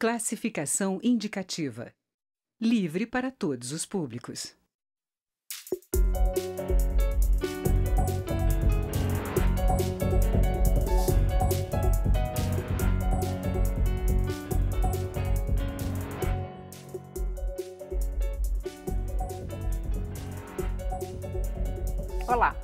Classificação indicativa. Livre para todos os públicos. Olá!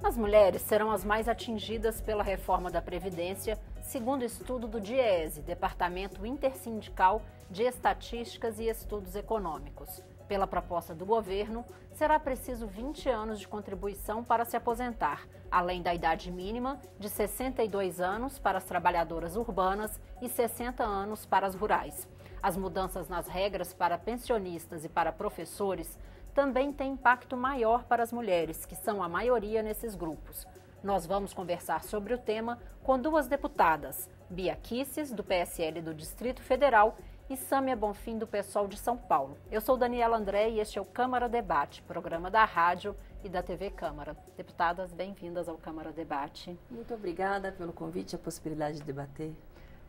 As mulheres serão as mais atingidas pela reforma da Previdência, segundo estudo do DIEESE, Departamento Intersindical de Estatísticas e Estudos Econômicos. Pela proposta do governo, será preciso 20 anos de contribuição para se aposentar, além da idade mínima de 62 anos para as trabalhadoras urbanas e 60 anos para as rurais. As mudanças nas regras para pensionistas e para professores também tem impacto maior para as mulheres, que são a maioria nesses grupos. Nós vamos conversar sobre o tema com duas deputadas, Bia Kicis, do PSL do Distrito Federal, e Sâmia Bonfim, do PSOL de São Paulo. Eu sou Daniela André e este é o Câmara Debate, programa da rádio e da TV Câmara. Deputadas, bem-vindas ao Câmara Debate. Muito obrigada pelo convite e a possibilidade de debater.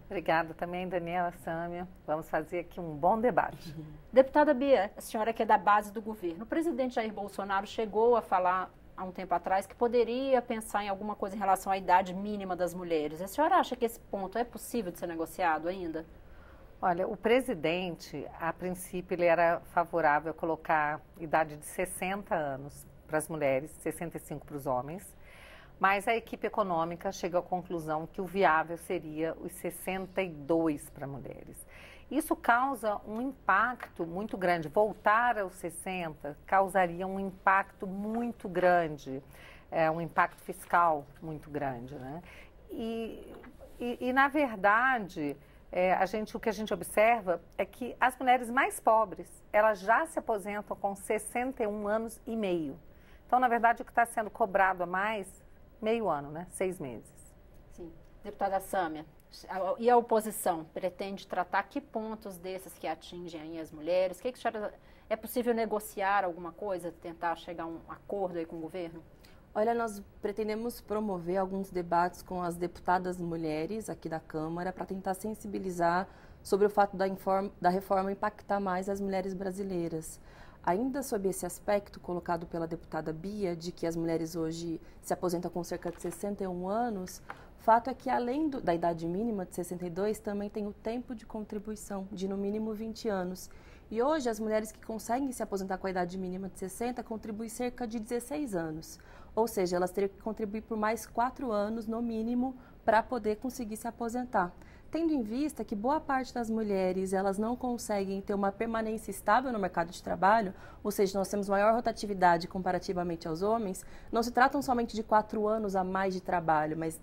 Obrigada também, Daniela, Sâmia. Vamos fazer aqui um bom debate. Deputada Bia, a senhora que é da base do governo. O presidente Jair Bolsonaro chegou a falar há um tempo atrás que poderia pensar em alguma coisa em relação à idade mínima das mulheres. A senhora acha que esse ponto é possível de ser negociado ainda? Olha, o presidente, a princípio, ele era favorável a colocar idade de 60 anos para as mulheres, 65 para os homens. Mas a equipe econômica chegou à conclusão que o viável seria os 62 para mulheres. Isso causa um impacto muito grande. Voltar aos 60 causaria um impacto muito grande, um impacto fiscal muito grande, né? E na verdade, o que a gente observa é que as mulheres mais pobres, elas já se aposentam com 61 anos e meio. Então, na verdade, o que está sendo cobrado a mais, meio ano, né? 6 meses. Sim. Deputada Sâmia, e a oposição pretende tratar que pontos desses que atingem aí as mulheres? Que a senhora, é possível negociar alguma coisa, tentar chegar a um acordo aí com o governo? Olha, nós pretendemos promover alguns debates com as deputadas mulheres aqui da Câmara para tentar sensibilizar sobre o fato da reforma impactar mais as mulheres brasileiras. Ainda sob esse aspecto colocado pela deputada Bia, de que as mulheres hoje se aposentam com cerca de 61 anos, o fato é que além da idade mínima de 62, também tem o tempo de contribuição, de no mínimo 20 anos. E hoje as mulheres que conseguem se aposentar com a idade mínima de 60 contribuem cerca de 16 anos. Ou seja, elas teriam que contribuir por mais 4 anos no mínimo para poder conseguir se aposentar. Tendo em vista que boa parte das mulheres elas não conseguem ter uma permanência estável no mercado de trabalho, ou seja, nós temos maior rotatividade comparativamente aos homens, não se tratam somente de 4 anos a mais de trabalho, mas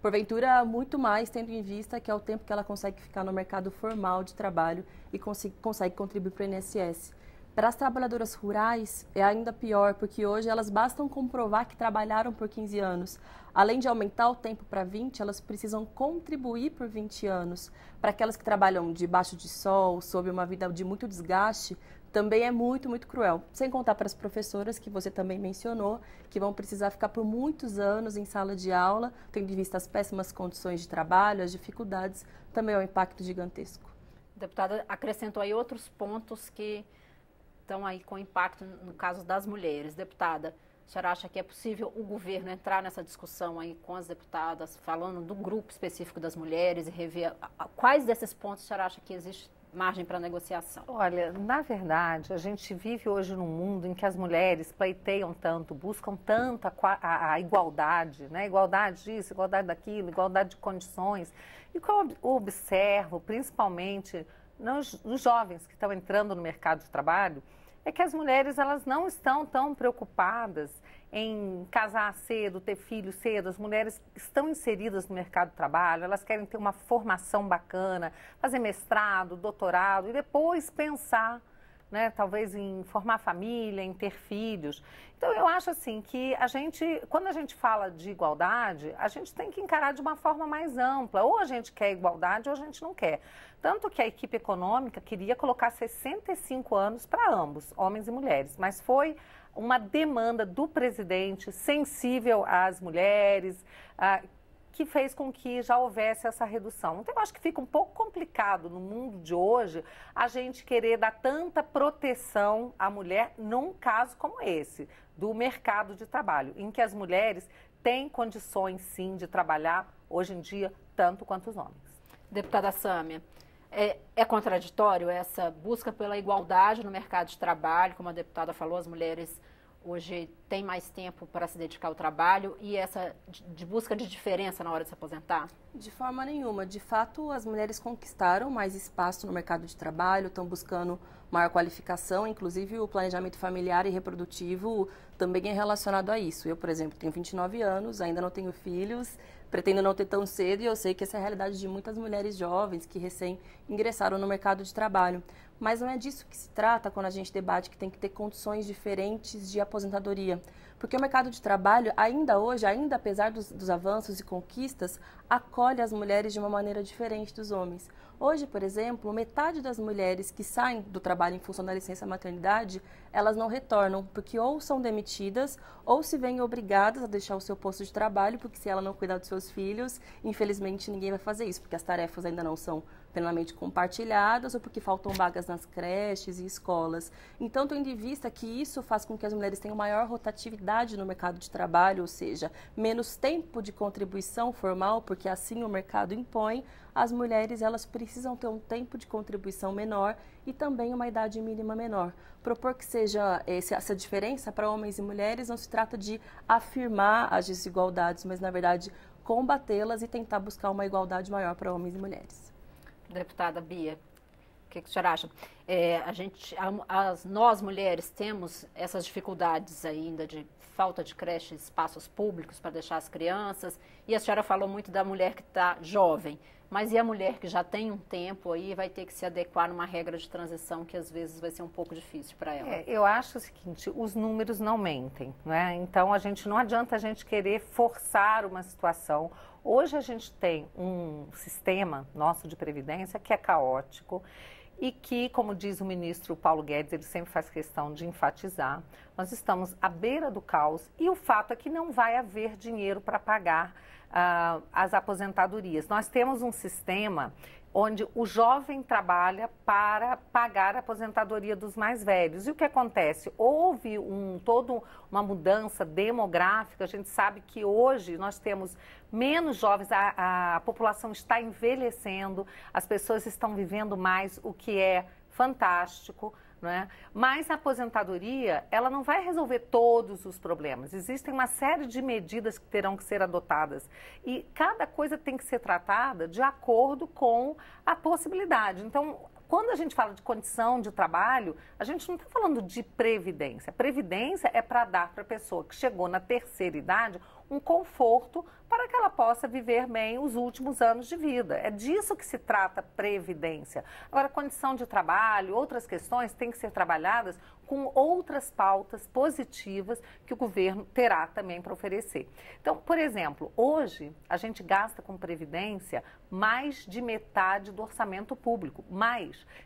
porventura muito mais, tendo em vista que é o tempo que ela consegue ficar no mercado formal de trabalho e consegue contribuir para o INSS. Para as trabalhadoras rurais é ainda pior, porque hoje elas bastam comprovar que trabalharam por 15 anos. Além de aumentar o tempo para 20, elas precisam contribuir por 20 anos. Para aquelas que trabalham debaixo de sol, sob uma vida de muito desgaste, também é muito, muito cruel. Sem contar para as professoras, que você também mencionou, que vão precisar ficar por muitos anos em sala de aula, tendo em vista as péssimas condições de trabalho, as dificuldades, também é um impacto gigantesco. A deputada acrescentou aí outros pontos que estão aí com impacto no caso das mulheres. Deputada, a senhora acha que é possível o governo entrar nessa discussão aí com as deputadas, falando do grupo específico das mulheres e rever quais desses pontos a senhora acha que existe margem para negociação? Olha, na verdade, a gente vive hoje num mundo em que as mulheres pleiteiam tanto, buscam tanto a igualdade, né? Igualdade disso, igualdade daquilo, igualdade de condições. E o que eu observo, principalmente nos jovens que estão entrando no mercado de trabalho, é que as mulheres elas não estão tão preocupadas em casar cedo, ter filhos cedo. As mulheres estão inseridas no mercado de trabalho, elas querem ter uma formação bacana, fazer mestrado, doutorado e depois pensar, né, talvez em formar família, em ter filhos. Então, eu acho assim que quando a gente fala de igualdade, a gente tem que encarar de uma forma mais ampla. Ou a gente quer igualdade ou a gente não quer. Tanto que a equipe econômica queria colocar 65 anos para ambos, homens e mulheres, mas foi uma demanda do presidente sensível às mulheres, que fez com que já houvesse essa redução. Então, eu acho que fica um pouco complicado no mundo de hoje a gente querer dar tanta proteção à mulher num caso como esse, do mercado de trabalho, em que as mulheres têm condições, sim, de trabalhar hoje em dia tanto quanto os homens. Deputada Sâmia, é contraditório essa busca pela igualdade no mercado de trabalho, como a deputada falou, as mulheres hoje têm mais tempo para se dedicar ao trabalho e essa de busca de diferença na hora de se aposentar? De forma nenhuma. De fato, as mulheres conquistaram mais espaço no mercado de trabalho, estão buscando maior qualificação, inclusive o planejamento familiar e reprodutivo também é relacionado a isso. Eu, por exemplo, tenho 29 anos, ainda não tenho filhos, pretendo não ter tão cedo e eu sei que essa é a realidade de muitas mulheres jovens que recém ingressaram no mercado de trabalho. Mas não é disso que se trata quando a gente debate que tem que ter condições diferentes de aposentadoria. Porque o mercado de trabalho, ainda hoje, ainda apesar dos avanços e conquistas, acolhe as mulheres de uma maneira diferente dos homens. Hoje, por exemplo, metade das mulheres que saem do trabalho em função da licença maternidade, elas não retornam, porque ou são demitidas ou se veem obrigadas a deixar o seu posto de trabalho, porque se ela não cuidar dos seus filhos, infelizmente ninguém vai fazer isso, porque as tarefas ainda não são plenamente compartilhadas ou porque faltam vagas nas creches e escolas. Então, tendo em vista que isso faz com que as mulheres tenham maior rotatividade no mercado de trabalho, ou seja, menos tempo de contribuição formal, porque assim o mercado impõe, as mulheres elas precisam ter um tempo de contribuição menor e também uma idade mínima menor. Propor que seja essa diferença para homens e mulheres não se trata de afirmar as desigualdades, mas, na verdade, combatê-las e tentar buscar uma igualdade maior para homens e mulheres. Deputada Bia, o que a senhora acha? Nós mulheres temos essas dificuldades ainda de falta de creche, espaços públicos para deixar as crianças, e a senhora falou muito da mulher que está jovem, mas e a mulher que já tem um tempo aí vai ter que se adequar numa regra de transição que às vezes vai ser um pouco difícil para ela? Eu acho o seguinte, os números não mentem, né? Então não adianta a gente querer forçar uma situação. Hoje a gente tem um sistema nosso de previdência que é caótico e que, como diz o ministro Paulo Guedes, ele sempre faz questão de enfatizar, nós estamos à beira do caos e o fato é que não vai haver dinheiro para pagar as aposentadorias. Nós temos um sistema onde o jovem trabalha para pagar a aposentadoria dos mais velhos. E o que acontece? Houve toda uma mudança demográfica, a gente sabe que hoje nós temos menos jovens, a população está envelhecendo, as pessoas estão vivendo mais, o que é fantástico. Não é? Mas a aposentadoria, ela não vai resolver todos os problemas. Existem uma série de medidas que terão que ser adotadas e cada coisa tem que ser tratada de acordo com a possibilidade. Então, quando a gente fala de condição de trabalho, a gente não está falando de previdência. Previdência é para dar para a pessoa que chegou na terceira idade um conforto para que ela possa viver bem os últimos anos de vida. É disso que se trata previdência. Agora, condição de trabalho, outras questões têm que ser trabalhadas com outras pautas positivas que o governo terá também para oferecer. Então, por exemplo, hoje a gente gasta com previdência mais de metade do orçamento público.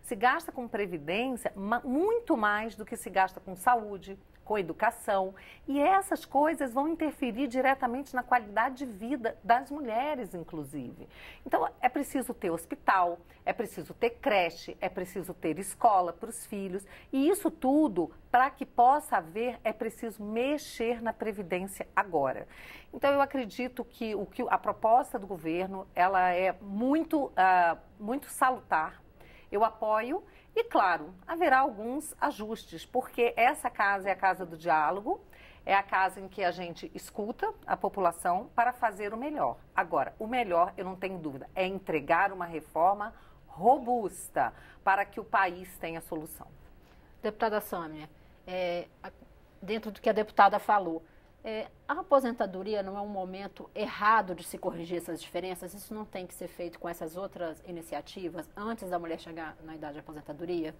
Se gasta com previdência muito mais do que se gasta com saúde, com educação, e essas coisas vão interferir diretamente na qualidade de vida das mulheres, inclusive. Então, é preciso ter hospital, é preciso ter creche, é preciso ter escola para os filhos, e isso tudo, para que possa haver, é preciso mexer na Previdência agora. Então, eu acredito que a proposta do governo, ela é muito salutar, eu apoio. E, claro, haverá alguns ajustes, porque essa casa é a casa do diálogo, é a casa em que a gente escuta a população para fazer o melhor. Agora, o melhor, eu não tenho dúvida, é entregar uma reforma robusta para que o país tenha solução. Deputada Sâmia, dentro do que a deputada falou, a aposentadoria não é um momento errado de se corrigir essas diferenças? Isso não tem que ser feito com essas outras iniciativas antes da mulher chegar na idade de aposentadoria?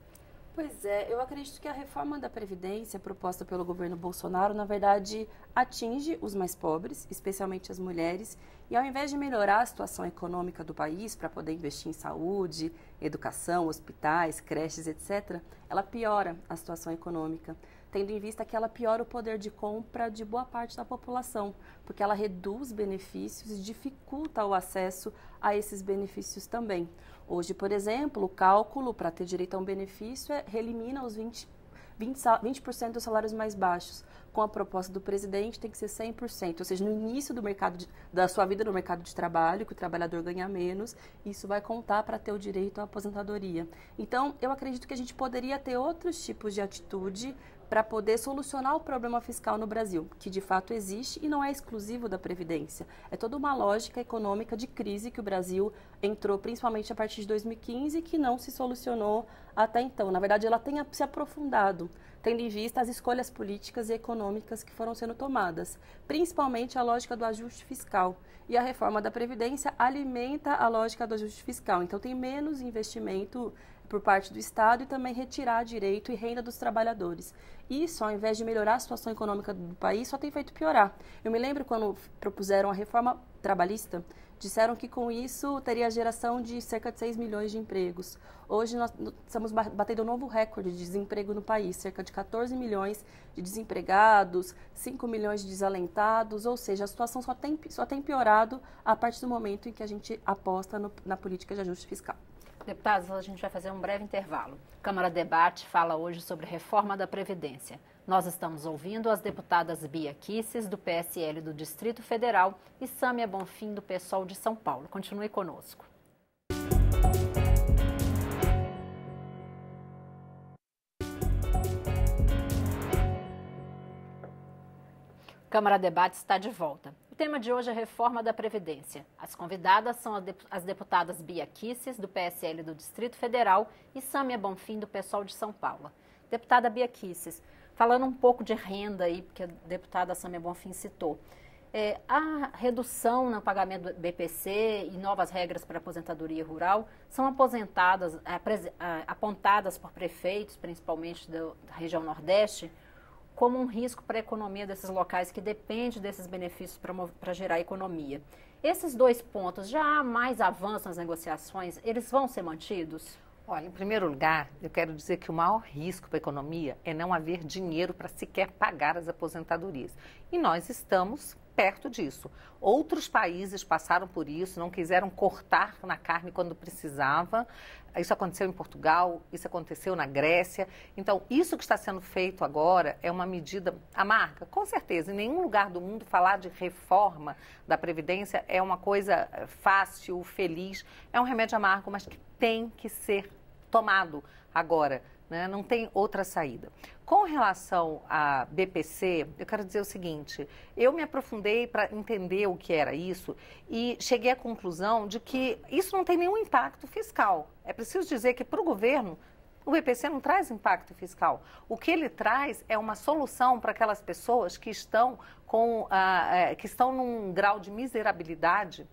Pois é, eu acredito que a reforma da Previdência proposta pelo governo Bolsonaro, na verdade, atinge os mais pobres, especialmente as mulheres, e ao invés de melhorar a situação econômica do país para poder investir em saúde, educação, hospitais, creches, etc., ela piora a situação econômica. tendo em vista que ela piora o poder de compra de boa parte da população, porque ela reduz benefícios e dificulta o acesso a esses benefícios também. Hoje, por exemplo, o cálculo para ter direito a um benefício elimina os 20% dos salários mais baixos. Com a proposta do presidente, tem que ser 100%, ou seja, no início da sua vida no mercado de trabalho, que o trabalhador ganha menos, isso vai contar para ter o direito à aposentadoria. Então, eu acredito que a gente poderia ter outros tipos de atitude para poder solucionar o problema fiscal no Brasil, que de fato existe e não é exclusivo da Previdência. É toda uma lógica econômica de crise que o Brasil entrou, principalmente a partir de 2015, que não se solucionou até então. Na verdade, ela tem se aprofundado, tendo em vista as escolhas políticas e econômicas que foram sendo tomadas, principalmente a lógica do ajuste fiscal. E a reforma da Previdência alimenta a lógica do ajuste fiscal. Então, tem menos investimento por parte do Estado e também retirar direito e renda dos trabalhadores. Isso, ao invés de melhorar a situação econômica do país, só tem feito piorar. Eu me lembro quando propuseram a reforma trabalhista, disseram que com isso teria a geração de cerca de 6 milhões de empregos. Hoje nós estamos batendo um novo recorde de desemprego no país, cerca de 14 milhões de desempregados, 5 milhões de desalentados, ou seja, a situação só tem piorado a partir do momento em que a gente aposta na política de ajuste fiscal. Deputados, a gente vai fazer um breve intervalo. Câmara Debate fala hoje sobre reforma da Previdência. Nós estamos ouvindo as deputadas Bia Kicis, do PSL do Distrito Federal, e Sâmia Bonfim, do PSOL de São Paulo. Continue conosco. Câmara Debate está de volta. O tema de hoje é a reforma da Previdência. As convidadas são as deputadas Bia Kicis, do PSL do Distrito Federal, e Sâmia Bonfim, do PSOL de São Paulo. Deputada Bia Kicis, falando um pouco de renda aí, porque a deputada Sâmia Bonfim citou, a redução no pagamento do BPC e novas regras para a aposentadoria rural são apontadas por prefeitos, principalmente da região Nordeste, como um risco para a economia desses locais que depende desses benefícios para gerar economia. Esses dois pontos, já há mais avanço nas negociações, eles vão ser mantidos? Olha, em primeiro lugar, eu quero dizer que o maior risco para a economia é não haver dinheiro para sequer pagar as aposentadorias. E nós estamos perto disso. Outros países passaram por isso, não quiseram cortar na carne quando precisava. Isso aconteceu em Portugal, isso aconteceu na Grécia. Então, isso que está sendo feito agora é uma medida amarga. Com certeza, em nenhum lugar do mundo falar de reforma da Previdência é uma coisa fácil, feliz. É um remédio amargo, mas que tem que ser tomado agora. Não tem outra saída. Com relação à BPC, eu quero dizer o seguinte, eu me aprofundei para entender o que era isso e cheguei à conclusão de que isso não tem nenhum impacto fiscal. É preciso dizer que para o governo, o BPC não traz impacto fiscal. O que ele traz é uma solução para aquelas pessoas que estão num grau de miserabilidade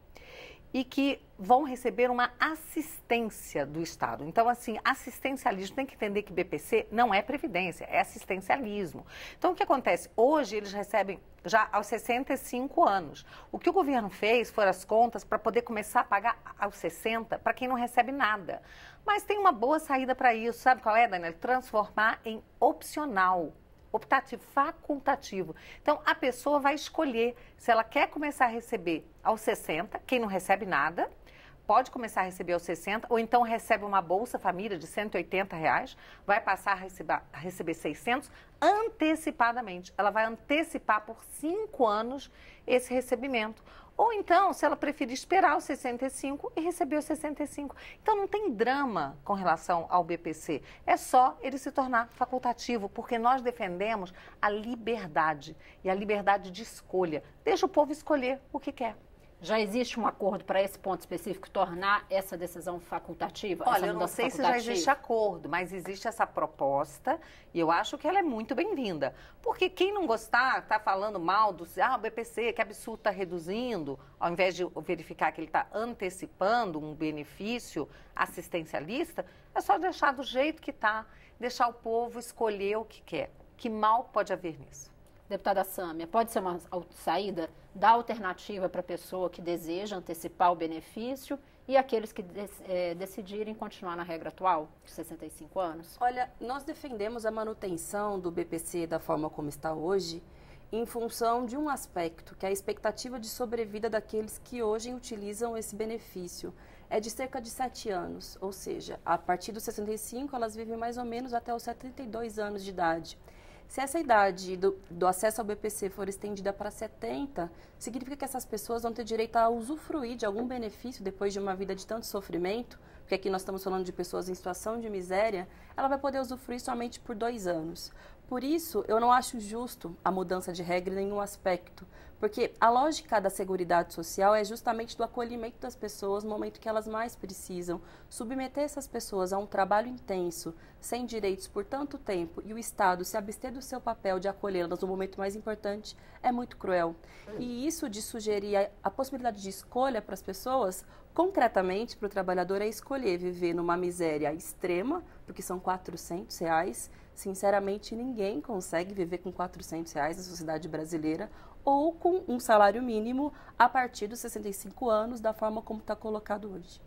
e que vão receber uma assistência do Estado. Então, assim, assistencialismo, tem que entender que BPC não é previdência, é assistencialismo. Então, o que acontece? Hoje, eles recebem já aos 65 anos. O que o governo fez foram as contas para poder começar a pagar aos 60 para quem não recebe nada. Mas tem uma boa saída para isso. Sabe qual é, Daniela? Transformar em opcional. Optativo, facultativo. Então, a pessoa vai escolher se ela quer começar a receber aos 60, quem não recebe nada, pode começar a receber aos 60, ou então recebe uma Bolsa Família de R$180, vai passar a receber 600 antecipadamente. Ela vai antecipar por 5 anos esse recebimento. Ou então, se ela preferir esperar os 65 e receber os 65. Então, não tem drama com relação ao BPC. É só ele se tornar facultativo, porque nós defendemos a liberdade e a liberdade de escolha. Deixa o povo escolher o que quer. Já existe um acordo para esse ponto específico, tornar essa decisão facultativa? Olha, eu não sei se já existe acordo, mas existe essa proposta e eu acho que ela é muito bem-vinda. Porque quem não gostar, está falando mal do o BPC, que absurdo está reduzindo, ao invés de verificar que ele está antecipando um benefício assistencialista, é só deixar do jeito que está, deixar o povo escolher o que quer. Que mal pode haver nisso? Deputada Sâmia, pode ser uma saída da alternativa para a pessoa que deseja antecipar o benefício e aqueles que decidirem continuar na regra atual, de 65 anos? Olha, nós defendemos a manutenção do BPC da forma como está hoje, em função de um aspecto, que é a expectativa de sobrevida daqueles que hoje utilizam esse benefício. É de cerca de 7 anos, ou seja, a partir dos 65 elas vivem mais ou menos até os 72 anos de idade. Se essa idade do acesso ao BPC for estendida para 70, significa que essas pessoas vão ter direito a usufruir de algum benefício depois de uma vida de tanto sofrimento, porque aqui nós estamos falando de pessoas em situação de miséria, ela vai poder usufruir somente por 2 anos. Por isso, eu não acho justo a mudança de regra em nenhum aspecto, porque a lógica da Seguridade Social é justamente do acolhimento das pessoas no momento que elas mais precisam. Submeter essas pessoas a um trabalho intenso, sem direitos por tanto tempo, e o Estado se abster do seu papel de acolhê-las no momento mais importante, é muito cruel. E isso de sugerir a possibilidade de escolha para as pessoas, concretamente para o trabalhador é escolher viver numa miséria extrema, porque são R$400, sinceramente ninguém consegue viver com R$400 na sociedade brasileira, ou com um salário mínimo a partir dos 65 anos, da forma como está colocado hoje.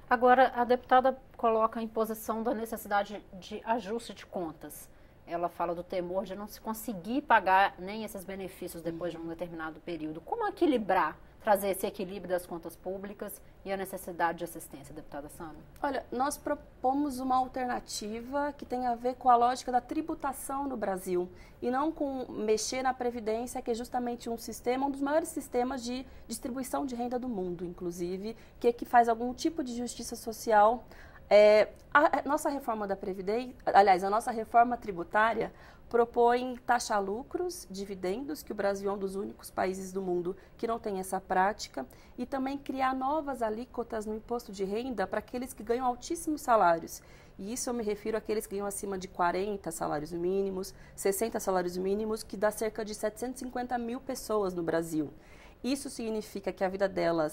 Agora, a deputada coloca a imposição da necessidade de ajuste de contas. Ela fala do temor de não se conseguir pagar nem esses benefícios depois de um determinado período. Como equilibrar, trazer esse equilíbrio das contas públicas e a necessidade de assistência, deputada Sâmia? Olha, nós propomos uma alternativa que tem a ver com a lógica da tributação no Brasil e não com mexer na Previdência, que é justamente um dos maiores sistemas de distribuição de renda do mundo, inclusive, que faz algum tipo de justiça social. A nossa reforma da Previdência, aliás, a nossa reforma tributária propõe taxar lucros, dividendos, que o Brasil é um dos únicos países do mundo que não tem essa prática, e também criar novas alíquotas no imposto de renda para aqueles que ganham altíssimos salários. E isso eu me refiro àqueles que ganham acima de 40 salários mínimos, 60 salários mínimos, que dá cerca de 750 mil pessoas no Brasil. Isso significa que a vida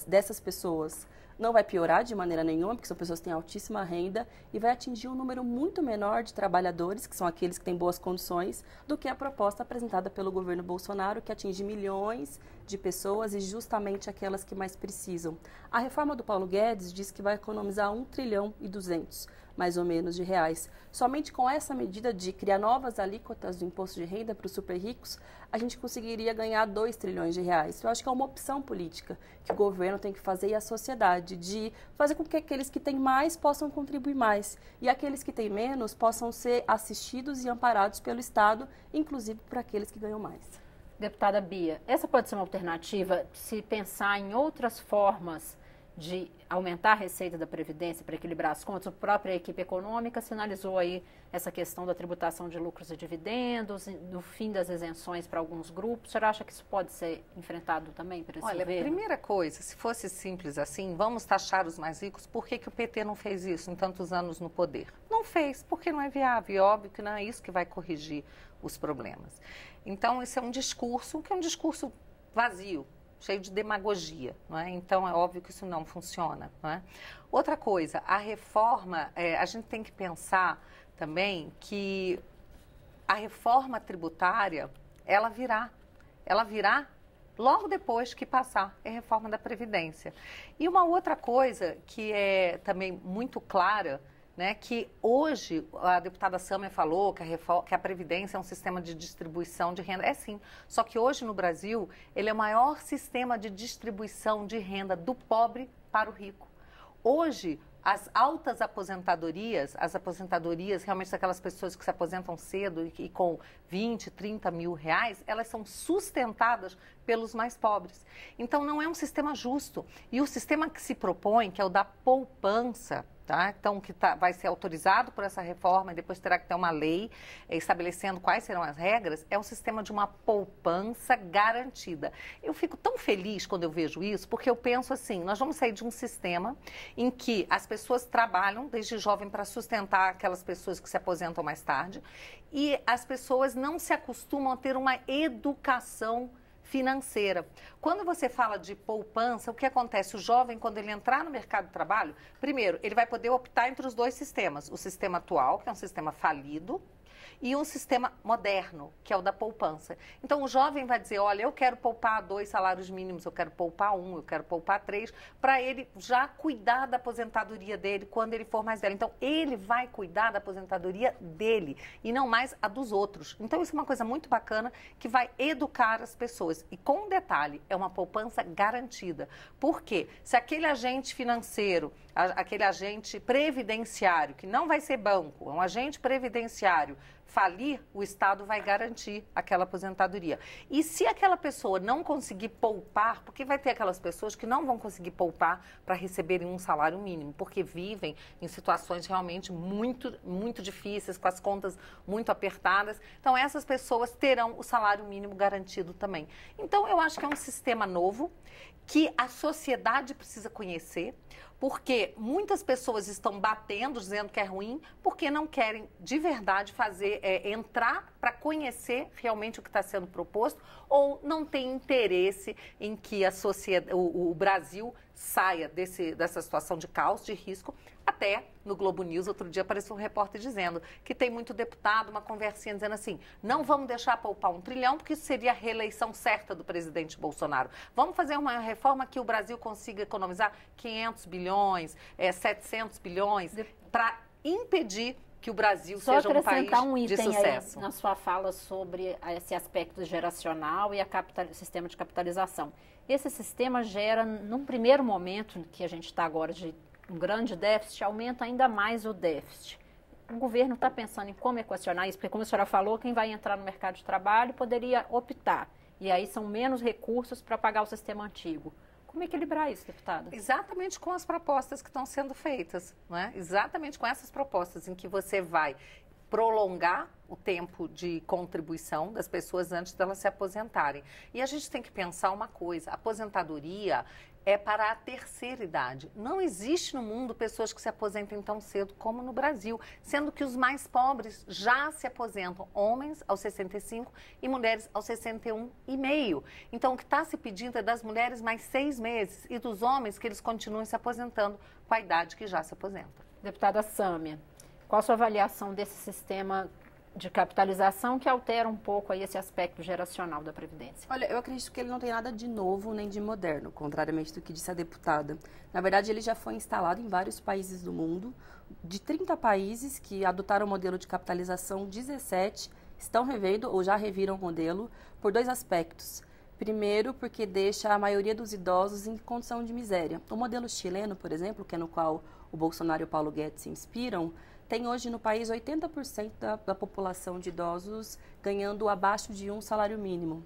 dessas pessoas, não vai piorar de maneira nenhuma, porque são pessoas que têm altíssima renda, e vai atingir um número muito menor de trabalhadores, que são aqueles que têm boas condições, do que a proposta apresentada pelo governo Bolsonaro, que atinge milhões de pessoas e justamente aquelas que mais precisam. A reforma do Paulo Guedes diz que vai economizar 1,2 trilhão, mais ou menos, de reais. Somente com essa medida de criar novas alíquotas do imposto de renda para os super ricos, a gente conseguiria ganhar 2 trilhões de reais. Eu acho que é uma opção política que o governo tem que fazer e a sociedade, de fazer com que aqueles que têm mais possam contribuir mais e aqueles que têm menos possam ser assistidos e amparados pelo Estado, inclusive por aqueles que ganham mais. Deputada Bia, essa pode ser uma alternativa se pensar em outras formas de aumentar a receita da Previdência para equilibrar as contas? A própria equipe econômica sinalizou aí essa questão da tributação de lucros e dividendos, do fim das isenções para alguns grupos. O senhor acha que isso pode ser enfrentado também por esse governo? Olha, primeira coisa, se fosse simples assim, vamos taxar os mais ricos, por que o PT não fez isso em tantos anos no poder? Não fez, porque não é viável, e óbvio que não é isso que vai corrigir os problemas. Então, esse é um discurso que é um discurso vazio, cheio de demagogia, não é? Então, é óbvio que isso não funciona, não é? Outra coisa, a reforma, a gente tem que pensar também que a reforma tributária, ela virá logo depois que passar a reforma da Previdência. E uma outra coisa que é também muito clara, né, que hoje a deputada Sâmia falou que a Previdência é um sistema de distribuição de renda. É sim, só que hoje no Brasil ele é o maior sistema de distribuição de renda do pobre para o rico. Hoje, as altas aposentadorias, as aposentadorias realmente daquelas pessoas que se aposentam cedo e com 20, 30 mil reais, elas são sustentadas pelos mais pobres. Então, não é um sistema justo. E o sistema que se propõe, que é o da poupança, tá? Então, vai ser autorizado por essa reforma e depois terá que ter uma lei estabelecendo quais serão as regras, é um sistema de uma poupança garantida. Eu fico tão feliz quando eu vejo isso, porque eu penso assim, nós vamos sair de um sistema em que as pessoas trabalham desde jovem para sustentar aquelas pessoas que se aposentam mais tarde e as pessoas não se acostumam a ter uma educação financeira. Quando você fala de poupança, o que acontece? O jovem, quando ele entrar no mercado de trabalho, primeiro, ele vai poder optar entre os dois sistemas. O sistema atual, que é um sistema falido, e um sistema moderno, que é o da poupança. Então, o jovem vai dizer, olha, eu quero poupar 2 salários mínimos, eu quero poupar 1, eu quero poupar 3, para ele já cuidar da aposentadoria dele quando ele for mais velho. Então, ele vai cuidar da aposentadoria dele e não mais a dos outros. Então, isso é uma coisa muito bacana que vai educar as pessoas. E com um detalhe, é uma poupança garantida. Por quê? Se aquele agente financeiro, aquele agente previdenciário, que não vai ser banco, é um agente previdenciário, falir, o Estado vai garantir aquela aposentadoria. E se aquela pessoa não conseguir poupar, porque vai ter aquelas pessoas que não vão conseguir poupar para receberem um salário mínimo, porque vivem em situações realmente muito difíceis, com as contas muito apertadas. Então, essas pessoas terão o salário mínimo garantido também. Então, eu acho que é um sistema novo que a sociedade precisa conhecer, porque muitas pessoas estão batendo, dizendo que é ruim, porque não querem de verdade entrar para conhecer realmente o que está sendo proposto, ou não tem interesse em que a sociedade, o Brasil saia dessa situação de caos, de risco. Até no Globo News, outro dia, apareceu um repórter dizendo que tem muito deputado, uma conversinha dizendo assim, não vamos deixar poupar 1 trilhão, porque isso seria a reeleição certa do presidente Bolsonaro. Vamos fazer uma reforma que o Brasil consiga economizar 500 bilhões, 700 bilhões, para impedir que o Brasil seja um país de sucesso. Aí na sua fala sobre esse aspecto geracional e o sistema de capitalização. Esse sistema gera, num primeiro momento, que a gente está agora de um grande déficit, aumenta ainda mais o déficit. O governo está pensando em como equacionar isso, porque como a senhora falou, quem vai entrar no mercado de trabalho poderia optar. E aí são menos recursos para pagar o sistema antigo. Como equilibrar isso, deputada? Exatamente com as propostas que estão sendo feitas, não é? Exatamente com essas propostas em que você vai prolongar o tempo de contribuição das pessoas antes delas se aposentarem. E a gente tem que pensar uma coisa, a aposentadoria é para a terceira idade. Não existe no mundo pessoas que se aposentem tão cedo como no Brasil, sendo que os mais pobres já se aposentam, homens aos 65 e mulheres aos 61,5. Então, o que está se pedindo é das mulheres mais 6 meses e dos homens que eles continuem se aposentando com a idade que já se aposenta. Deputada Sâmia, qual a sua avaliação desse sistema de capitalização que altera um pouco aí esse aspecto geracional da Previdência? Olha, eu acredito que ele não tem nada de novo nem de moderno, contrariamente do que disse a deputada. Na verdade, ele já foi instalado em vários países do mundo. De 30 países que adotaram o modelo de capitalização, 17 estão revendo ou já reviram o modelo por 2 aspectos. Primeiro, porque deixa a maioria dos idosos em condição de miséria. O modelo chileno, por exemplo, que é no qual o Bolsonaro e o Paulo Guedes se inspiram, tem hoje no país 80% da população de idosos ganhando abaixo de um salário mínimo.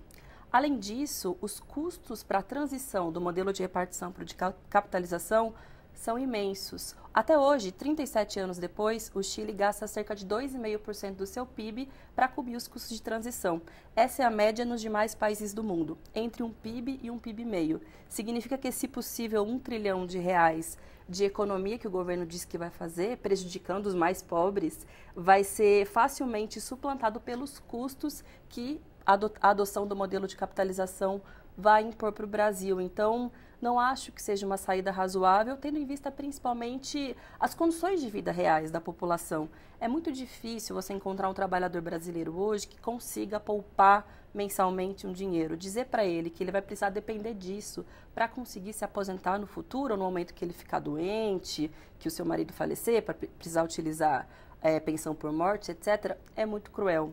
Além disso, os custos para a transição do modelo de repartição para o de capitalização são imensos. Até hoje, 37 anos depois, o Chile gasta cerca de 2,5% do seu PIB para cobrir os custos de transição. Essa é a média nos demais países do mundo, entre um PIB e um PIB meio. Significa que, se possível, R$1 trilhão de economia que o governo diz que vai fazer, prejudicando os mais pobres, vai ser facilmente suplantado pelos custos que a adoção do modelo de capitalização vai impor para o Brasil. Então, não acho que seja uma saída razoável, tendo em vista principalmente as condições de vida reais da população. É muito difícil você encontrar um trabalhador brasileiro hoje que consiga poupar mensalmente um dinheiro. Dizer para ele que ele vai precisar depender disso para conseguir se aposentar no futuro, ou no momento que ele ficar doente, que o seu marido falecer, para precisar utilizar pensão por morte, etc., é muito cruel.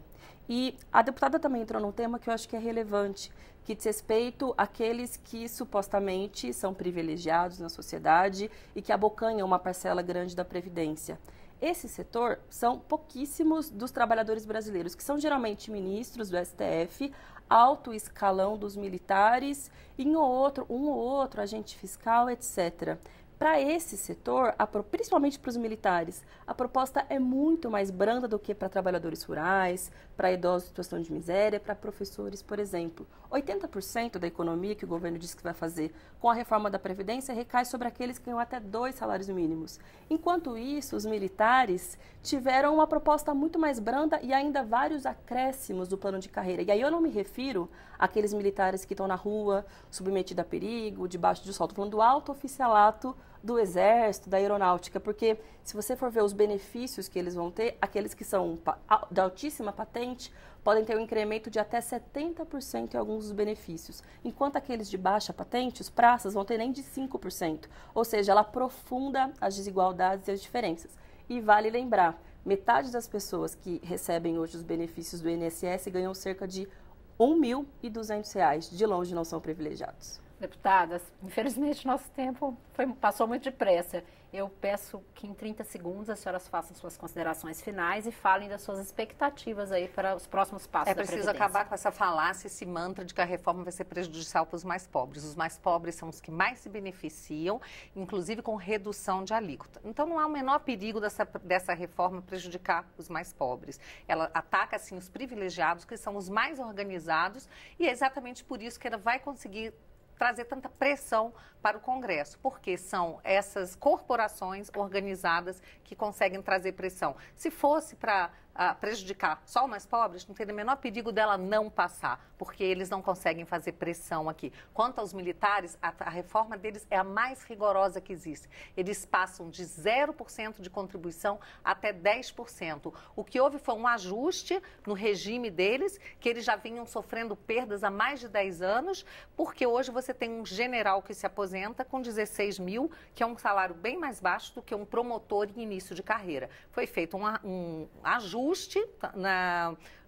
E a deputada também entrou num tema que eu acho que é relevante, que diz respeito àqueles que supostamente são privilegiados na sociedade e que abocanham uma parcela grande da Previdência. Esse setor são pouquíssimos dos trabalhadores brasileiros, que são geralmente ministros do STF, alto escalão dos militares, e um ou outro agente fiscal, etc. Para esse setor, principalmente para os militares, a proposta é muito mais branda do que para trabalhadores rurais, para idosos em situação de miséria, para professores, por exemplo. 80% da economia que o governo diz que vai fazer com a reforma da Previdência recai sobre aqueles que ganham até 2 salários mínimos. Enquanto isso, os militares tiveram uma proposta muito mais branda e ainda vários acréscimos do plano de carreira. E aí eu não me refiro àqueles militares que estão na rua, submetidos a perigo, debaixo do sol. Estou falando do alto oficialato do Exército, da Aeronáutica, porque se você for ver os benefícios que eles vão ter, aqueles que são de altíssima patente podem ter um incremento de até 70% em alguns dos benefícios, enquanto aqueles de baixa patente, os praças, vão ter nem de 5%, ou seja, ela aprofunda as desigualdades e as diferenças. E vale lembrar, metade das pessoas que recebem hoje os benefícios do INSS ganham cerca de R$ 1.200, de longe não são privilegiados. Deputadas, infelizmente nosso tempo passou muito depressa. Eu peço que em 30 segundos as senhoras façam suas considerações finais e falem das suas expectativas aí para os próximos passos da Previdência. É preciso acabar com essa falácia, esse mantra de que a reforma vai ser prejudicial para os mais pobres. Os mais pobres são os que mais se beneficiam, inclusive com redução de alíquota. Então não há o menor perigo dessa reforma prejudicar os mais pobres. Ela ataca, assim, os privilegiados, que são os mais organizados, e é exatamente por isso que ela vai conseguir trazer tanta pressão para o Congresso, porque são essas corporações organizadas que conseguem trazer pressão. Se fosse para prejudicar só os mais pobres, não teria o menor perigo dela não passar, porque eles não conseguem fazer pressão aqui. Quanto aos militares, a reforma deles é a mais rigorosa que existe. Eles passam de 0% de contribuição até 10%. O que houve foi um ajuste no regime deles, que eles já vinham sofrendo perdas há mais de 10 anos, porque hoje você tem um general que se aposenta com 16 mil, que é um salário bem mais baixo do que um promotor em início de carreira. Foi feito um ajuste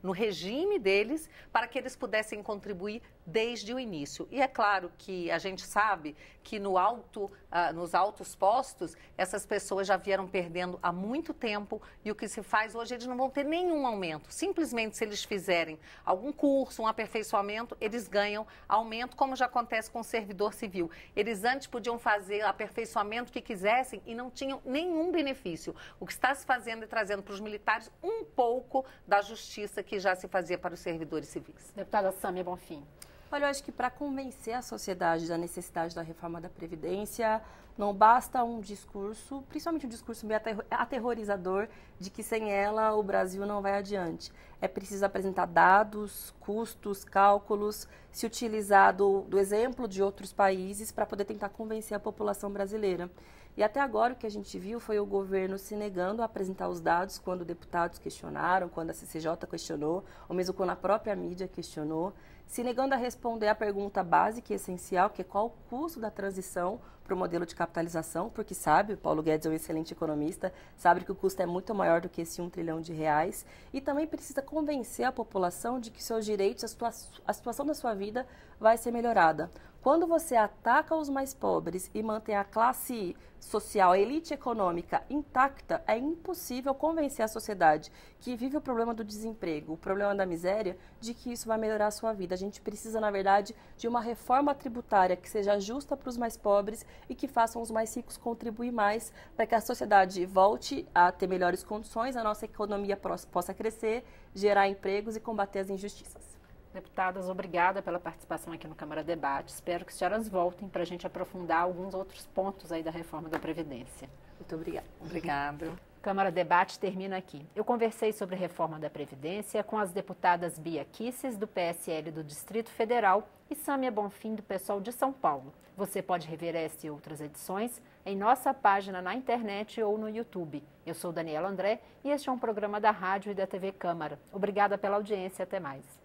no regime deles para que eles pudessem contribuir desde o início. E é claro que a gente sabe que nos altos postos, essas pessoas já vieram perdendo há muito tempo, e o que se faz hoje, eles não vão ter nenhum aumento. Simplesmente, se eles fizerem algum curso, um aperfeiçoamento, eles ganham aumento, como já acontece com o servidor civil. Eles antes podiam fazer aperfeiçoamento que quisessem e não tinham nenhum benefício. O que está se fazendo e trazendo para os militares um pouco da justiça que já se fazia para os servidores civis. Deputada Sâmia Bonfim. Olha, eu acho que para convencer a sociedade da necessidade da reforma da Previdência, não basta um discurso, principalmente um discurso meio aterrorizador, de que sem ela o Brasil não vai adiante. É preciso apresentar dados, custos, cálculos, se utilizar do exemplo de outros países para poder tentar convencer a população brasileira. E até agora o que a gente viu foi o governo se negando a apresentar os dados quando deputados questionaram, quando a CCJ questionou, ou mesmo quando a própria mídia questionou, se negando a responder a pergunta básica e essencial, que é qual o custo da transição para o modelo de capitalização, porque sabe, o Paulo Guedes é um excelente economista, sabe que o custo é muito maior do que esse R$ 1 trilhão, e também precisa convencer a população de que seus direitos, a situação da sua vida vai ser melhorada. Quando você ataca os mais pobres e mantém a classe social, a elite econômica intacta, é impossível convencer a sociedade que vive o problema do desemprego, o problema da miséria, de que isso vai melhorar a sua vida. A gente precisa, na verdade, de uma reforma tributária que seja justa para os mais pobres e que façam os mais ricos contribuir mais para que a sociedade volte a ter melhores condições, a nossa economia possa crescer, gerar empregos e combater as injustiças. Deputadas, obrigada pela participação aqui no Câmara Debate. Espero que as senhoras voltem para a gente aprofundar alguns outros pontos aí da reforma da Previdência. Muito obrigada. Obrigada. Câmara Debate termina aqui. Eu conversei sobre a reforma da Previdência com as deputadas Bia Kicis, do PSL do Distrito Federal, e Sâmia Bonfim, do PSOL de São Paulo. Você pode rever esta e outras edições em nossa página na internet ou no YouTube. Eu sou Daniela André e este é um programa da Rádio e da TV Câmara. Obrigada pela audiência. Até mais.